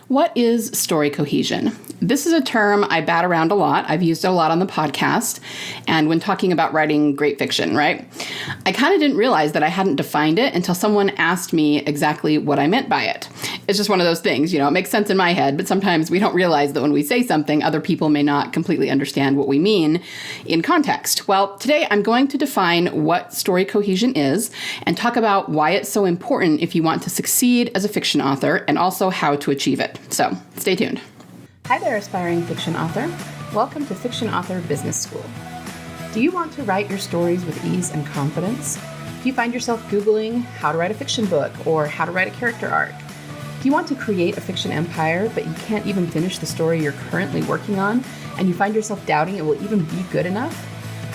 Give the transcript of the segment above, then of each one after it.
What is story cohesion? This is a term I bat around a lot. I've used it a lot on the podcast and when talking about writing great fiction, right? I kind of didn't realize that I hadn't defined it until someone asked me exactly what I meant by it. It's just one of those things, it makes sense in my head, but sometimes we don't realize that when we say something, other people may not completely understand what we mean in context. Well, today I'm going to define what story cohesion is and talk about why it's so important if you want to succeed as a fiction author and also how to achieve it. So stay tuned. Hi there, aspiring fiction author. Welcome to Fiction Author Business School. Do you want to write your stories with ease and confidence? Do you find yourself Googling how to write a fiction book or how to write a character arc? Do you want to create a fiction empire, but you can't even finish the story you're currently working on, and you find yourself doubting it will even be good enough?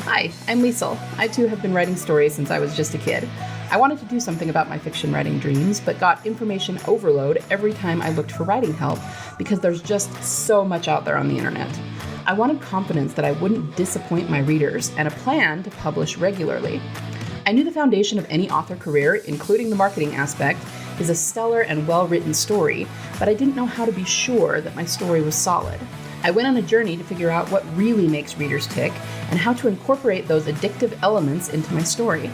Hi, I'm Liesl. I too have been writing stories since I was just a kid. I wanted to do something about my fiction writing dreams, but got information overload every time I looked for writing help because there's just so much out there on the internet. I wanted confidence that I wouldn't disappoint my readers and a plan to publish regularly. I knew the foundation of any author career, including the marketing aspect, is a stellar and well-written story, but I didn't know how to be sure that my story was solid. I went on a journey to figure out what really makes readers tick and how to incorporate those addictive elements into my story.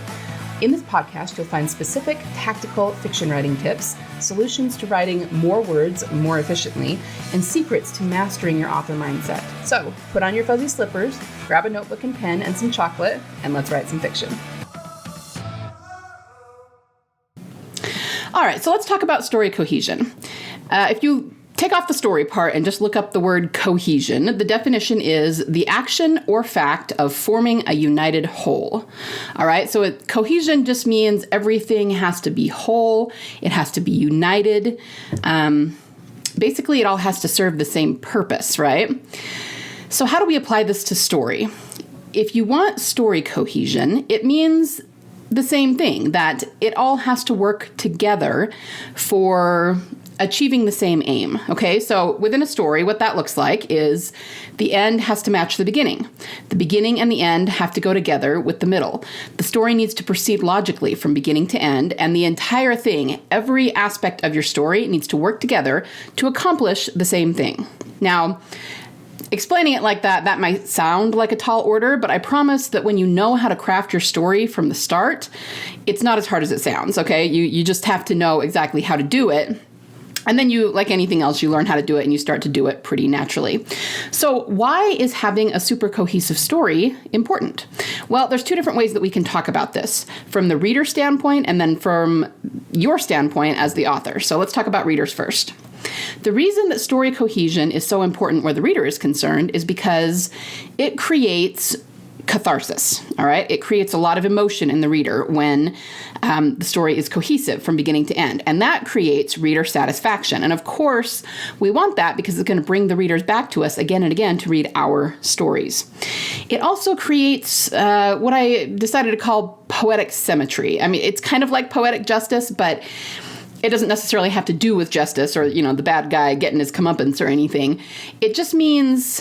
In this podcast, you'll find specific, tactical fiction writing tips, solutions to writing more words more efficiently, and secrets to mastering your author mindset. So, put on your fuzzy slippers, grab a notebook and pen and some chocolate, and let's write some fiction. All right, so let's talk about story cohesion. If you take off the story part and just look up the word cohesion, the definition is the action or fact of forming a united whole. All right, so cohesion just means everything has to be whole. It has to be united. Basically, it all has to serve the same purpose, right? So how do we apply this to story? If you want story cohesion, it means the same thing, that it all has to work together for achieving the same aim, okay? So within a story, what that looks like is the end has to match the beginning. The beginning and the end have to go together with the middle. The story needs to proceed logically from beginning to end, and the entire thing, every aspect of your story needs to work together to accomplish the same thing. Now, explaining it like that might sound like a tall order, but I promise that when you know how to craft your story from the start, it's not as hard as it sounds, okay? You just have to know exactly how to do it. And then you, like anything else, you learn how to do it and you start to do it pretty naturally. So why is having a super cohesive story important? Well, there's two different ways that we can talk about this, from the reader standpoint and then from your standpoint as the author. So let's talk about readers first. The reason that story cohesion is so important where the reader is concerned is because it creates catharsis, all right? It creates a lot of emotion in the reader when the story is cohesive from beginning to end, and that creates reader satisfaction. And of course, we want that because it's going to bring the readers back to us again and again to read our stories. It also creates what I decided to call poetic symmetry. I mean, it's kind of like poetic justice, but it doesn't necessarily have to do with justice or, the bad guy getting his comeuppance or anything. It just means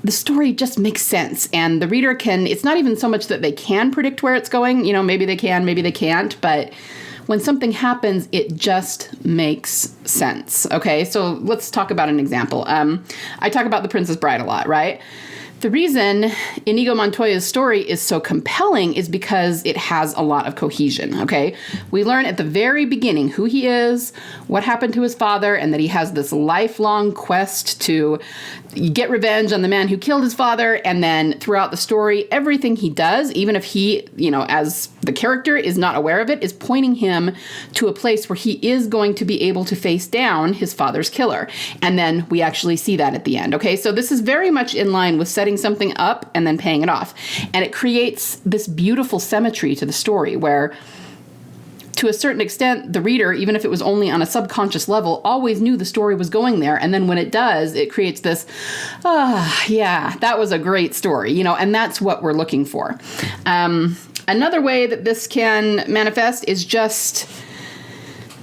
the story just makes sense, and the reader it's not even so much that they can predict where it's going, maybe they can, maybe they can't, but when something happens, it just makes sense, okay? So let's talk about an example. I talk about The Princess Bride a lot, right? The reason Inigo Montoya's story is so compelling is because it has a lot of cohesion, okay? We learn at the very beginning who he is, what happened to his father, and that he has this lifelong quest to get revenge on the man who killed his father. And then throughout the story, everything he does, even if he, as the character is not aware of it, is pointing him to a place where he is going to be able to face down his father's killer. And then we actually see that at the end, okay? So this is very much in line with setting something up and then paying it off. And it creates this beautiful symmetry to the story where, to a certain extent, the reader, even if it was only on a subconscious level, always knew the story was going there. And then when it does, it creates this, yeah, that was a great story, and that's what we're looking for. Another way that this can manifest is just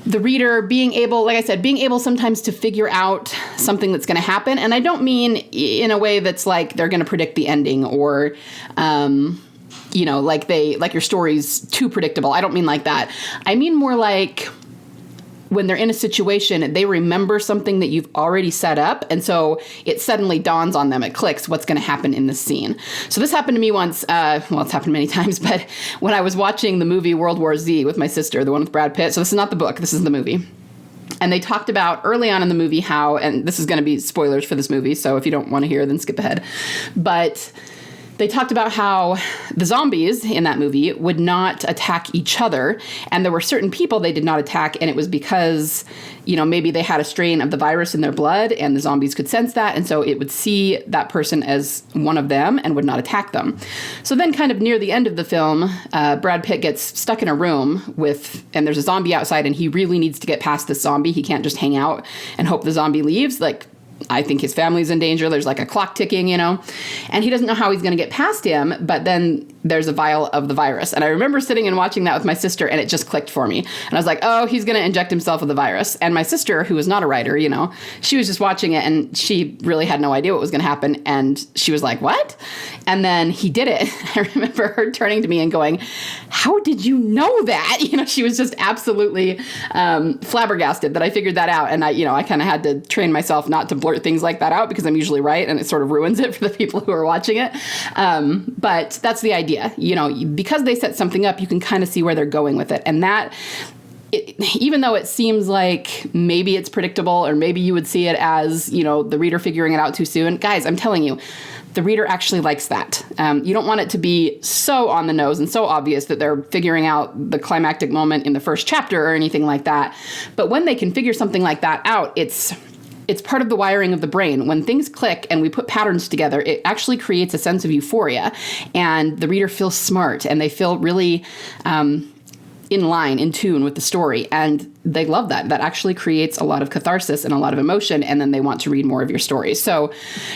the reader being able, like I said, being able sometimes to figure out something that's going to happen. And I don't mean in a way that's like they're going to predict the ending or, like your story's too predictable. I don't mean like that. I mean more like when they're in a situation, they remember something that you've already set up. And so it suddenly dawns on them, it clicks what's going to happen in this scene. So this happened to me once, well, it's happened many times, but when I was watching the movie World War Z with my sister, the one with Brad Pitt. So this is not the book, this is the movie. And they talked about early on in the movie how, and this is going to be spoilers for this movie, so if you don't want to hear, then skip ahead. But they talked about how the zombies in that movie would not attack each other. And there were certain people they did not attack. And it was because, maybe they had a strain of the virus in their blood and the zombies could sense that. And so it would see that person as one of them and would not attack them. So then kind of near the end of the film, Brad Pitt gets stuck in a room and there's a zombie outside and he really needs to get past this zombie. He can't just hang out and hope the zombie leaves. I think his family's in danger. There's a clock ticking, and he doesn't know how he's going to get past him. But then there's a vial of the virus. And I remember sitting and watching that with my sister, and it just clicked for me. And I was like, oh, he's going to inject himself with the virus. And my sister, who was not a writer, she was just watching it, and she really had no idea what was going to happen. And she was like, what? And then he did it. I remember her turning to me and going, how did you know that? She was just absolutely flabbergasted that I figured that out. And I kind of had to train myself not to blurt things like that out because I'm usually right, and it sort of ruins it for the people who are watching it. But that's the idea. Because they set something up, you can kind of see where they're going with it. And that, even though it seems like maybe it's predictable or maybe you would see it as, the reader figuring it out too soon, guys, I'm telling you, the reader actually likes that. You don't want it to be so on the nose and so obvious that they're figuring out the climactic moment in the first chapter or anything like that. But when they can figure something like that out, it's part of the wiring of the brain. When things click and we put patterns together, it actually creates a sense of euphoria, and the reader feels smart and they feel really in line, in tune with the story. And they love that. That actually creates a lot of catharsis and a lot of emotion, and then they want to read more of your stories. So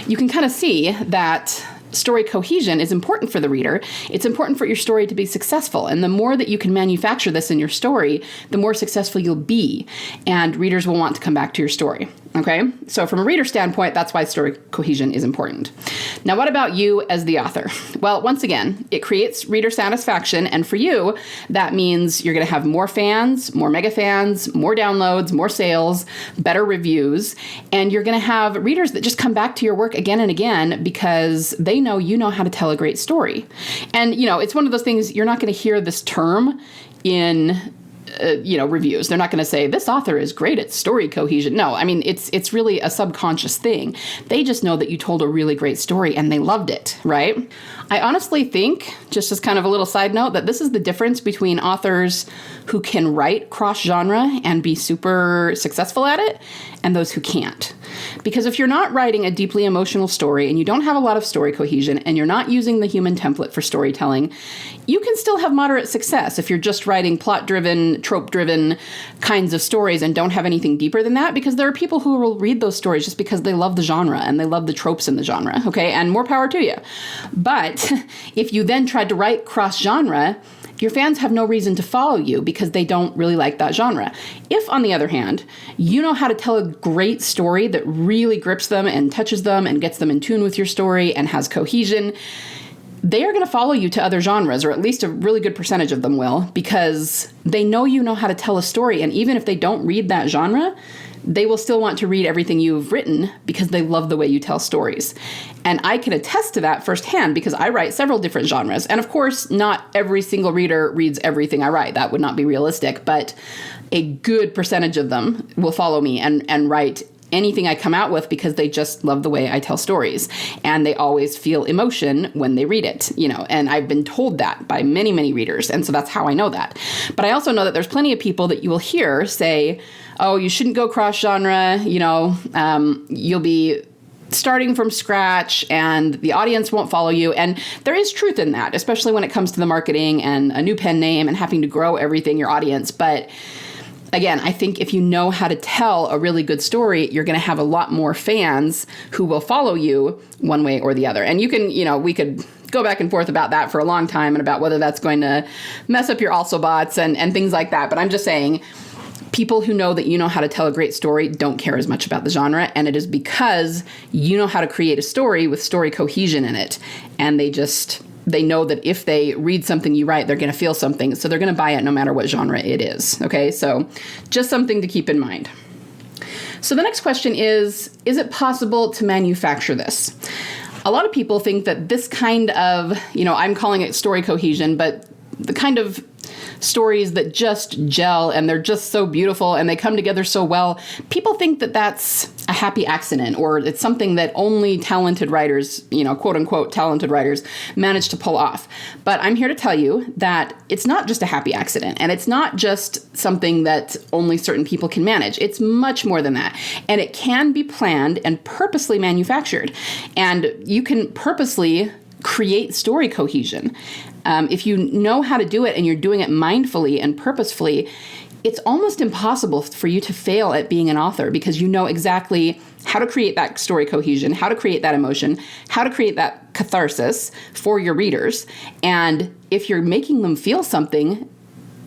you can kind of see that story cohesion is important for the reader. It's important for your story to be successful. And the more that you can manufacture this in your story, the more successful you'll be. And readers will want to come back to your story. Okay? So from a reader standpoint, that's why story cohesion is important. Now, what about you as the author? Well, once again, it creates reader satisfaction. And for you, that means you're going to have more fans, more mega fans, more downloads, more sales, better reviews. And you're going to have readers that just come back to your work again and again because they know you know how to tell a great story. And, it's one of those things, you're not going to hear this term in reviews. They're not going to say, this author is great at story cohesion. No, I mean, it's really a subconscious thing. They just know that you told a really great story and they loved it, right? I honestly think, just as kind of a little side note, that this is the difference between authors who can write cross-genre and be super successful at it and those who can't. Because if you're not writing a deeply emotional story and you don't have a lot of story cohesion and you're not using the human template for storytelling, you can still have moderate success if you're just writing plot-driven, trope-driven kinds of stories and don't have anything deeper than that, because there are people who will read those stories just because they love the genre and they love the tropes in the genre, okay? And more power to you. But if you then tried to write cross-genre, your fans have no reason to follow you because they don't really like that genre. If, on the other hand, you know how to tell a great story that really grips them and touches them and gets them in tune with your story and has cohesion, they are going to follow you to other genres, or at least a really good percentage of them will, because they know you know how to tell a story. And even if they don't read that genre, they will still want to read everything you've written because they love the way you tell stories. And I can attest to that firsthand because I write several different genres. And of course, not every single reader reads everything I write. That would not be realistic, but a good percentage of them will follow me and write anything I come out with because they just love the way I tell stories. And they always feel emotion when they read it, and I've been told that by many, many readers. And so that's how I know that. But I also know that there's plenty of people that you will hear say, oh, you shouldn't go cross-genre, you'll be starting from scratch and the audience won't follow you. And there is truth in that, especially when it comes to the marketing and a new pen name and having to grow everything, your audience. But again, I think if you know how to tell a really good story, you're going to have a lot more fans who will follow you one way or the other. And you can, we could go back and forth about that for a long time and about whether that's going to mess up your also bots and things like that. But I'm just saying, people who know that you know how to tell a great story don't care as much about the genre, and it is because you know how to create a story with story cohesion in it, and they just they know that if they read something you write, they're going to feel something. So they're going to buy it no matter what genre it is. Okay, so just something to keep in mind. So the next question is it possible to manufacture this? A lot of people think that this kind of, I'm calling it story cohesion, but the kind of stories that just gel and they're just so beautiful and they come together so well, people think that that's a happy accident, or it's something that only talented writers, quote unquote talented writers, manage to pull off. But I'm here to tell you that it's not just a happy accident, and it's not just something that only certain people can manage. It's much more than that. And it can be planned and purposely manufactured. And you can purposely create story cohesion. If you know how to do it and you're doing it mindfully and purposefully, it's almost impossible for you to fail at being an author, because you know exactly how to create that story cohesion, how to create that emotion, how to create that catharsis for your readers. And if you're making them feel something,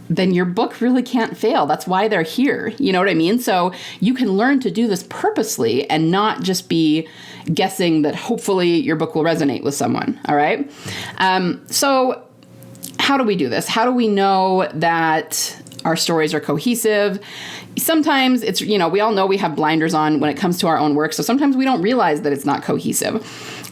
then your book really can't fail. That's why they're here. You know what I mean? So you can learn to do this purposely and not just be guessing that hopefully your book will resonate with someone. All right. So how do we do this? How do we know that our stories are cohesive? Sometimes it's, we all know we have blinders on when it comes to our own work. So sometimes we don't realize that it's not cohesive.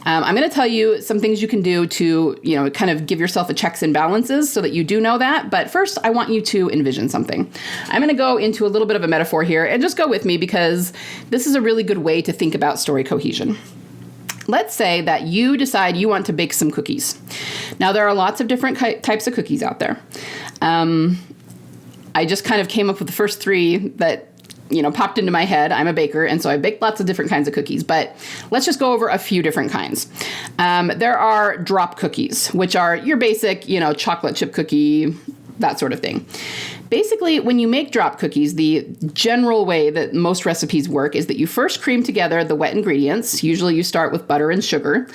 I'm going to tell you some things you can do to, kind of give yourself a checks and balances so that you do know that. But first, I want you to envision something. I'm going to go into a little bit of a metaphor here, and just go with me, because this is a really good way to think about story cohesion. Let's say that you decide you want to bake some cookies. Now, there are lots of different types of cookies out there. I just kind of came up with the first three that popped into my head. I'm a baker, and so I baked lots of different kinds of cookies, but let's just go over a few different kinds. There are drop cookies, which are your basic, chocolate chip cookie, that sort of thing. Basically, when you make drop cookies, the general way that most recipes work is that you first cream together the wet ingredients. Usually you start with butter and sugar,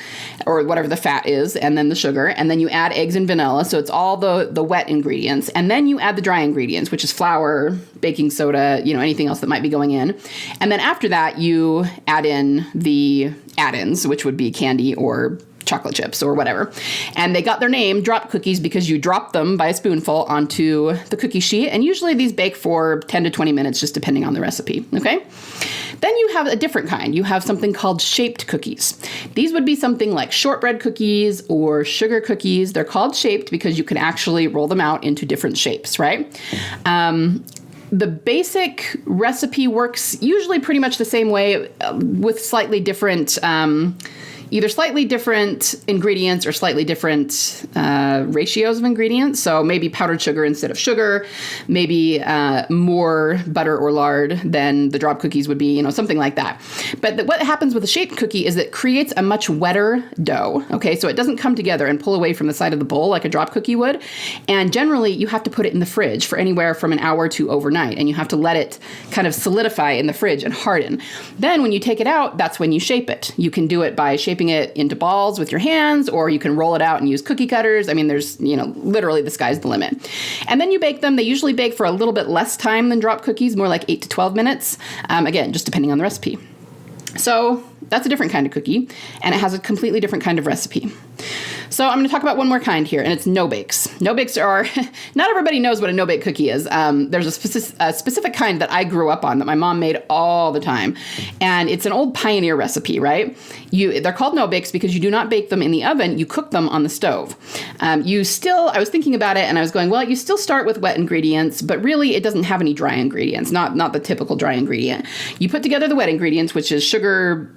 or whatever the fat is, and then the sugar, and then you add eggs and vanilla. So it's all the wet ingredients. And then you add the dry ingredients, which is flour, baking soda, anything else that might be going in. And then after that, you add in the add-ins, which would be candy or chocolate chips or whatever. And they got their name, drop cookies, because you drop them by a spoonful onto the cookie sheet. And usually these bake for 10 to 20 minutes, just depending on the recipe. Okay. Then you have a different kind. You have something called shaped cookies. These would be something like shortbread cookies or sugar cookies. They're called shaped because you can actually roll them out into different shapes, right? The basic recipe works usually pretty much the same way, with slightly different either slightly different ingredients or slightly different ratios of ingredients. So maybe powdered sugar instead of sugar, maybe more butter or lard than the drop cookies would be, something like that. But what happens with a shaped cookie is it creates a much wetter dough. Okay, so it doesn't come together and pull away from the side of the bowl like a drop cookie would. And generally, you have to put it in the fridge for anywhere from an hour to overnight, and you have to let it kind of solidify in the fridge and harden. Then when you take it out, that's when you shape it. You can do it by shaping it into balls with your hands, or you can roll it out and use cookie cutters. I mean, there's, literally the sky's the limit. And then you bake them. They usually bake for a little bit less time than drop cookies, more like 8 to 12 minutes. Again, just depending on the recipe. So that's a different kind of cookie, and it has a completely different kind of recipe. So I'm going to talk about one more kind here, and it's no-bakes. No-bakes are, not everybody knows what a no-bake cookie is. There's a specific kind that I grew up on that my mom made all the time, and it's an old pioneer recipe, right? They're called no-bakes because you do not bake them in the oven, you cook them on the stove. I was thinking about it, and I was going, well, you still start with wet ingredients, but really it doesn't have any dry ingredients, not the typical dry ingredient. You put together the wet ingredients, which is sugar,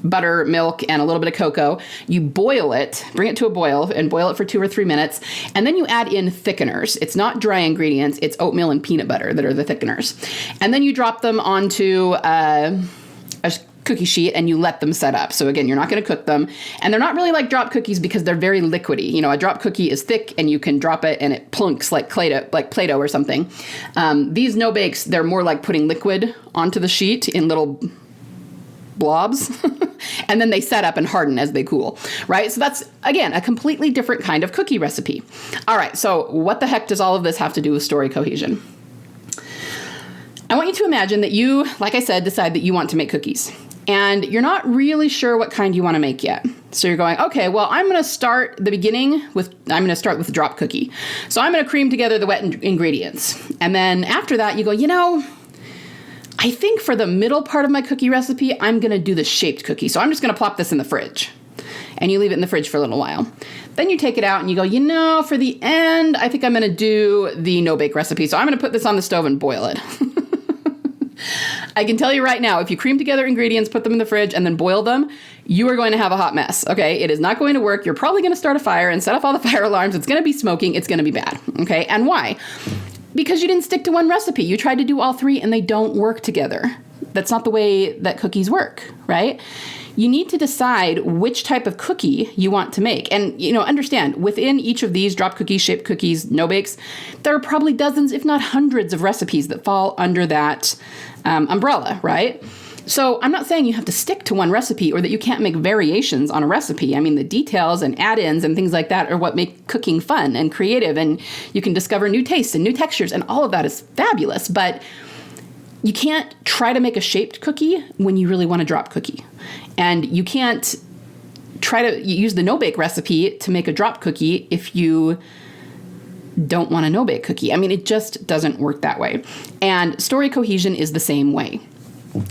butter, milk, and a little bit of cocoa. You boil it, bring it to a boil, and boil it for 2 or 3 minutes. And then you add in thickeners. It's not dry ingredients. It's oatmeal and peanut butter that are the thickeners. And then you drop them onto a cookie sheet and you let them set up. So again, you're not going to cook them. And they're not really like drop cookies because they're very liquidy. A drop cookie is thick and you can drop it and it plunks like Play-Doh or something. These no-bakes, they're more like putting liquid onto the sheet in little blobs, and then they set up and harden as they cool, right? So that's, again, a completely different kind of cookie recipe. All right, so what the heck does all of this have to do with story cohesion? I want you to imagine that you, like I said, decide that you want to make cookies. and you're not really sure what kind you want to make yet. So you're going, okay, well, I'm going to start with drop cookie. So I'm going to cream together the wet ingredients. And then after that, you go, I think for the middle part of my cookie recipe, I'm going to do the shaped cookie. So I'm just going to plop this in the fridge. And you leave it in the fridge for a little while. Then you take it out and you go, for the end, I think I'm going to do the no-bake recipe. So I'm going to put this on the stove and boil it. I can tell you right now, if you cream together ingredients, put them in the fridge, and then boil them, you are going to have a hot mess, okay? It is not going to work. You're probably going to start a fire and set off all the fire alarms. It's going to be smoking. It's going to be bad, okay? And why? Because you didn't stick to one recipe. You tried to do all three, and they don't work together. That's not the way that cookies work, right? You need to decide which type of cookie you want to make. And, understand, within each of these drop cookies, shaped cookies, no bakes, there are probably dozens, if not hundreds of recipes that fall under that umbrella, right? So I'm not saying you have to stick to one recipe or that you can't make variations on a recipe. I mean, the details and add-ins and things like that are what make cooking fun and creative, and you can discover new tastes and new textures, and all of that is fabulous. But you can't try to make a shaped cookie when you really want to drop cookie. And you can't try to use the no-bake recipe to make a drop cookie if you don't want a no-bake cookie. I mean, it just doesn't work that way. And story cohesion is the same way.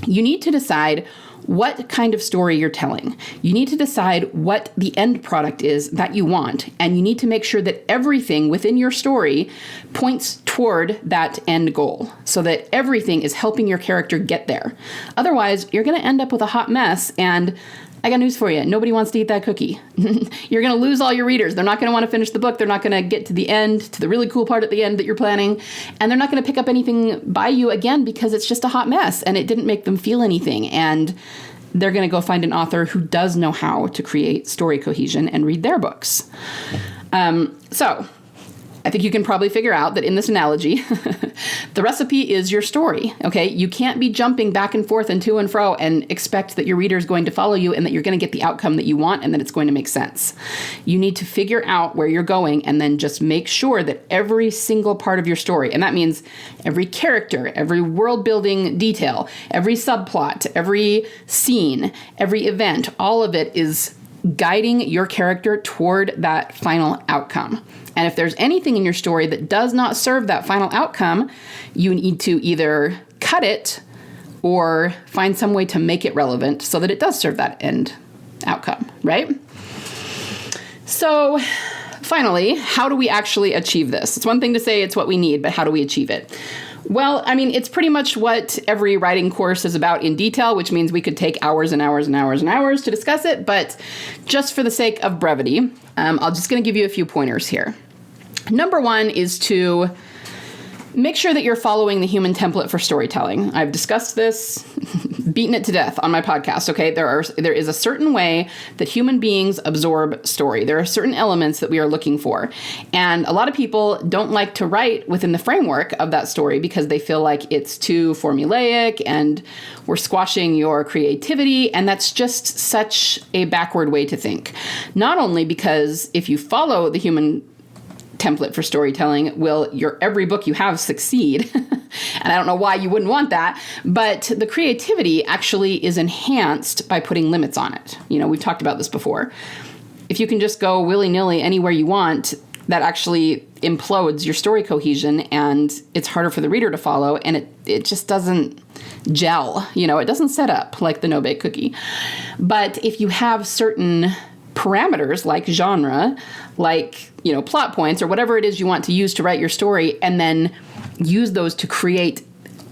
You need to decide what kind of story you're telling. You need to decide what the end product is that you want, and you need to make sure that everything within your story points toward that end goal so that everything is helping your character get there. Otherwise, you're going to end up with a hot mess, and I got news for you. Nobody wants to eat that cookie. You're going to lose all your readers. They're not going to want to finish the book. They're not going to get to the end, to the really cool part at the end that you're planning. And they're not going to pick up anything by you again because it's just a hot mess and it didn't make them feel anything. And they're going to go find an author who does know how to create story cohesion and read their books. So I think you can probably figure out that in this analogy, the recipe is your story, okay? You can't be jumping back and forth and to and fro and expect that your reader is going to follow you and that you're going to get the outcome that you want and that it's going to make sense. You need to figure out where you're going and then just make sure that every single part of your story, and that means every character, every world-building detail, every subplot, every scene, every event, all of it is guiding your character toward that final outcome. And if there's anything in your story that does not serve that final outcome, you need to either cut it or find some way to make it relevant so that it does serve that end outcome, right? So finally, how do we actually achieve this? It's one thing to say it's what we need, but how do we achieve it? Well, I mean, it's pretty much what every writing course is about in detail, which means we could take hours and hours and hours and hours to discuss it. But just for the sake of brevity, I'm just going to give you a few pointers here. Number one is to make sure that you're following the human template for storytelling. I've discussed this, beaten it to death on my podcast, okay? There is a certain way that human beings absorb story. There are certain elements that we are looking for. And a lot of people don't like to write within the framework of that story because they feel like it's too formulaic and we're squashing your creativity. And that's just such a backward way to think. Not only because if you follow the human template for storytelling, will your every book you have succeed? And I don't know why you wouldn't want that, but the creativity actually is enhanced by putting limits on it. We've talked about this before. If you can just go willy-nilly anywhere you want, that actually implodes your story cohesion and it's harder for the reader to follow, and it just doesn't gel. It doesn't set up like the no-bake cookie. But if you have certain parameters like genre, like, plot points or whatever it is you want to use to write your story, and then use those to create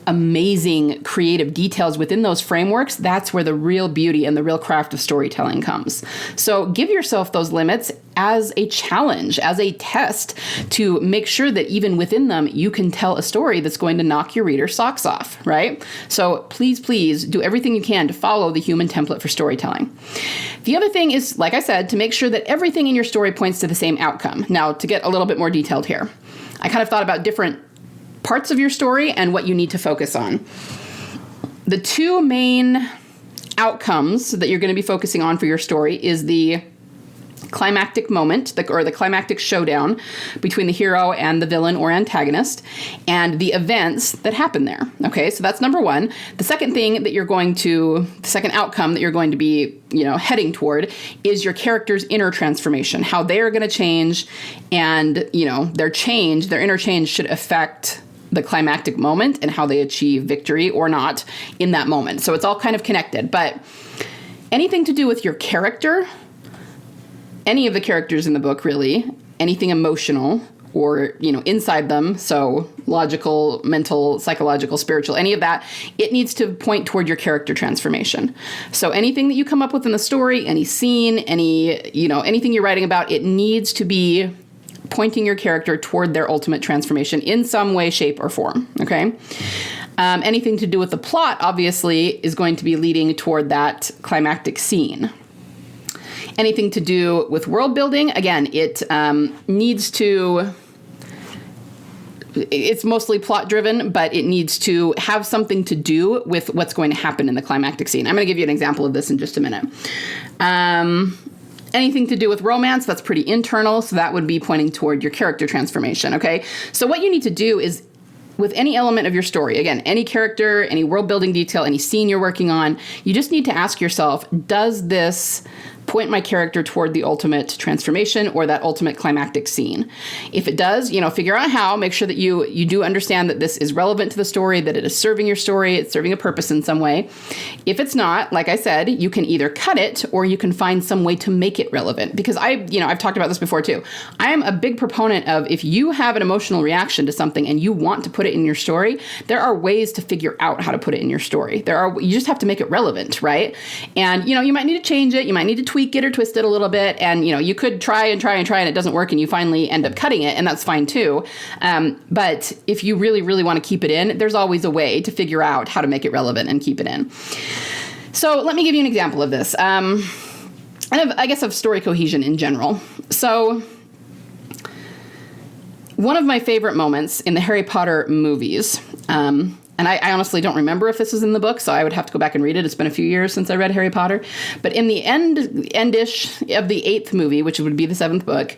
amazing creative details within those frameworks, that's where the real beauty and the real craft of storytelling comes. So give yourself those limits as a challenge, as a test to make sure that even within them, you can tell a story that's going to knock your reader's socks off, right? So please, please do everything you can to follow the human template for storytelling. The other thing is, like I said, to make sure that everything in your story points to the same outcome. Now, to get a little bit more detailed here, I kind of thought about different parts of your story and what you need to focus on. The two main outcomes that you're going to be focusing on for your story is the climactic moment, or the climactic showdown between the hero and the villain or antagonist, and the events that happen there. Okay, so that's number one. The second outcome that you're going to be, heading toward is your character's inner transformation, how they are going to change, and, their inner change should affect the climactic moment and how they achieve victory or not in that moment. So it's all kind of connected, but anything to do with your character, any of the characters in the book, really, anything emotional or, inside them, so logical, mental, psychological, spiritual, any of that, it needs to point toward your character transformation. So anything that you come up with in the story, any scene, anything you're writing about, it needs to be pointing your character toward their ultimate transformation in some way, shape, or form, okay? Anything to do with the plot, obviously, is going to be leading toward that climactic scene. Anything to do with world building, again, it's mostly plot driven, but it needs to have something to do with what's going to happen in the climactic scene. I'm going to give you an example of this in just a minute. Anything to do with romance, that's pretty internal, so that would be pointing toward your character transformation, okay? So what you need to do is, with any element of your story, again, any character, any world building detail, any scene you're working on, you just need to ask yourself, does this point my character toward the ultimate transformation or that ultimate climactic scene? If it does, figure out how, make sure that you do understand that this is relevant to the story, that it is serving your story, it's serving a purpose in some way. If it's not, like I said, you can either cut it or you can find some way to make it relevant. Because I've talked about this before too. I am a big proponent of, if you have an emotional reaction to something and you want to put it in your story, there are ways to figure out how to put it in your story. You just have to make it relevant, right? And, you might need to change it, you might need to tweak it or twist it a little bit, and you could try and it doesn't work and you finally end up cutting it, and that's fine too. But if you really, really want to keep it in, there's always a way to figure out how to make it relevant and keep it in. So let me give you an example of this. And I guess of story cohesion in general. So one of my favorite moments in the Harry Potter movies, and I honestly don't remember if this was in the book, so I would have to go back and read it. It's been a few years since I read Harry Potter. But in the endish of the 8th movie, which would be the 7th book,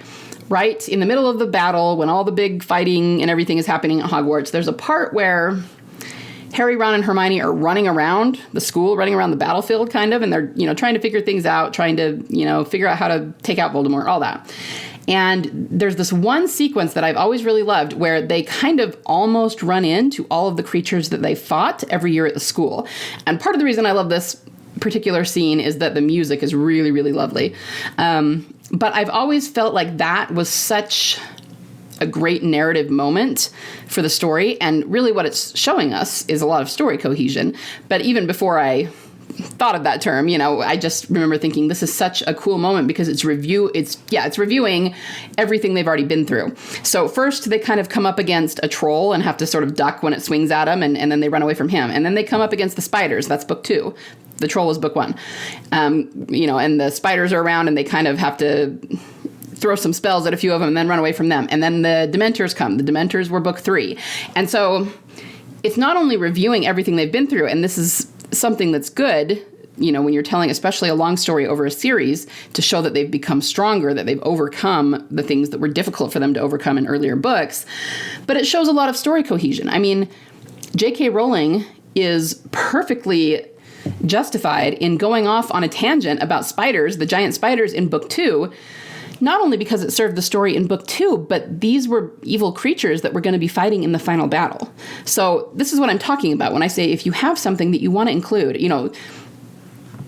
right in the middle of the battle, when all the big fighting and everything is happening at Hogwarts, there's a part where Harry, Ron, and Hermione are running around the school, running around the battlefield, kind of, and they're, trying to figure things out, trying to, figure out how to take out Voldemort, all that. And there's this one sequence that I've always really loved where they kind of almost run into all of the creatures that they fought every year at the school. And part of the reason I love this particular scene is that the music is really, really lovely. But I've always felt like that was such a great narrative moment for the story. And really what it's showing us is a lot of story cohesion. But even before I thought of that term, I just remember thinking this is such a cool moment because it's reviewing everything they've already been through. So first they kind of come up against a troll and have to sort of duck when it swings at them, and then they run away from him. And then they come up against the spiders. That's book 2. The troll was book 1. And the spiders are around and they kind of have to throw some spells at a few of them and then run away from them. And then the Dementors come. The Dementors were book 3. And so it's not only reviewing everything they've been through, and this is something that's good, when you're telling especially a long story over a series, to show that they've become stronger, that they've overcome the things that were difficult for them to overcome in earlier books. But it shows a lot of story cohesion. I mean, J.K. Rowling is perfectly justified in going off on a tangent about spiders, the giant spiders in book 2, not only because it served the story in book 2, but these were evil creatures that were going to be fighting in the final battle. So this is what I'm talking about when I say if you have something that you want to include,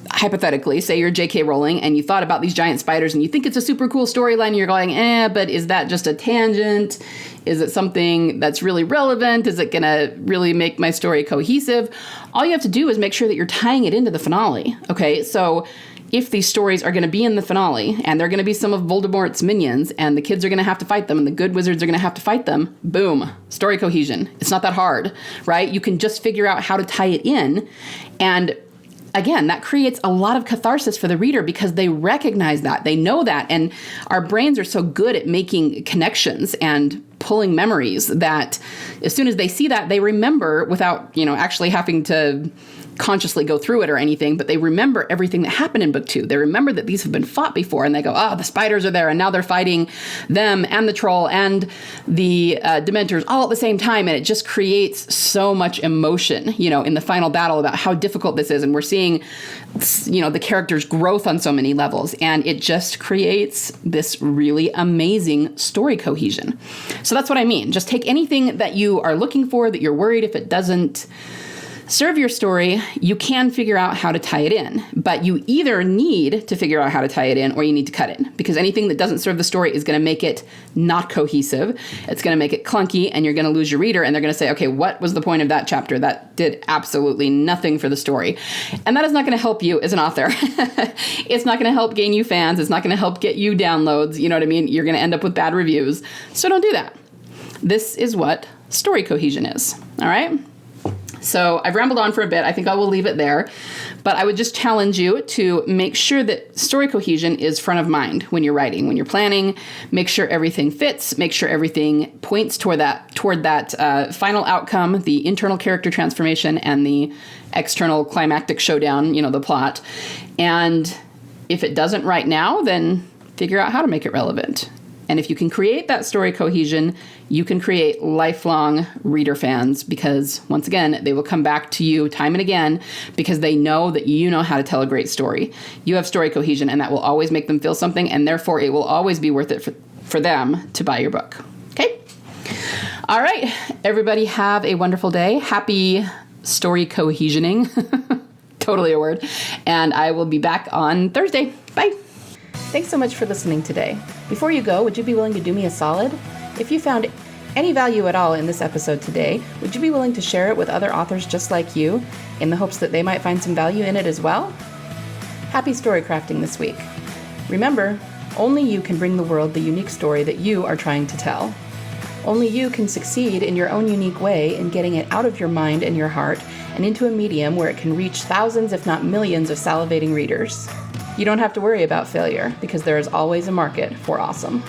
hypothetically, say you're J.K. Rowling and you thought about these giant spiders and you think it's a super cool storyline, you're going, but is that just a tangent? Is it something that's really relevant? Is it going to really make my story cohesive? All you have to do is make sure that you're tying it into the finale. Okay, so if these stories are going to be in the finale and they're going to be some of Voldemort's minions and the kids are going to have to fight them and the good wizards are going to have to fight them, boom, story cohesion. It's not that hard, right? You can just figure out how to tie it in. And again, that creates a lot of catharsis for the reader because they recognize that, they know that. And our brains are so good at making connections and pulling memories that as soon as they see that, they remember without, actually having to consciously go through it or anything, but they remember everything that happened in book 2. They remember that these have been fought before, and they go, the spiders are there, and now they're fighting them and the troll and the Dementors all at the same time, and it just creates so much emotion, in the final battle about how difficult this is, and we're seeing, the characters' growth on so many levels, and it just creates this really amazing story cohesion. So that's what I mean. Just take anything that you are looking for, that you're worried if it doesn't serve your story, you can figure out how to tie it in, but you either need to figure out how to tie it in or you need to cut it, because anything that doesn't serve the story is going to make it not cohesive. It's going to make it clunky, and you're going to lose your reader, and they're going to say, okay, what was the point of that chapter? That did absolutely nothing for the story. And that is not going to help you as an author. It's not going to help gain you fans. It's not going to help get you downloads. You know what I mean? You're going to end up with bad reviews. So don't do that. This is what story cohesion is. All right? So I've rambled on for a bit. I think I will leave it there. But I would just challenge you to make sure that story cohesion is front of mind when you're writing, when you're planning. Make sure everything fits. Make sure everything points toward that final outcome, the internal character transformation and the external climactic showdown, the plot. And if it doesn't right now, then figure out how to make it relevant. And if you can create that story cohesion, you can create lifelong reader fans, because once again, they will come back to you time and again because they know that you know how to tell a great story. You have story cohesion, and that will always make them feel something, and therefore it will always be worth it for them to buy your book. Okay? All right. Everybody have a wonderful day. Happy story cohesioning. Totally a word. And I will be back on Thursday. Bye. Thanks so much for listening today. Before you go, would you be willing to do me a solid? If you found any value at all in this episode today, would you be willing to share it with other authors just like you, in the hopes that they might find some value in it as well? Happy story crafting this week. Remember, only you can bring the world the unique story that you are trying to tell. Only you can succeed in your own unique way in getting it out of your mind and your heart and into a medium where it can reach thousands, if not millions, of salivating readers. You don't have to worry about failure, because there is always a market for awesome.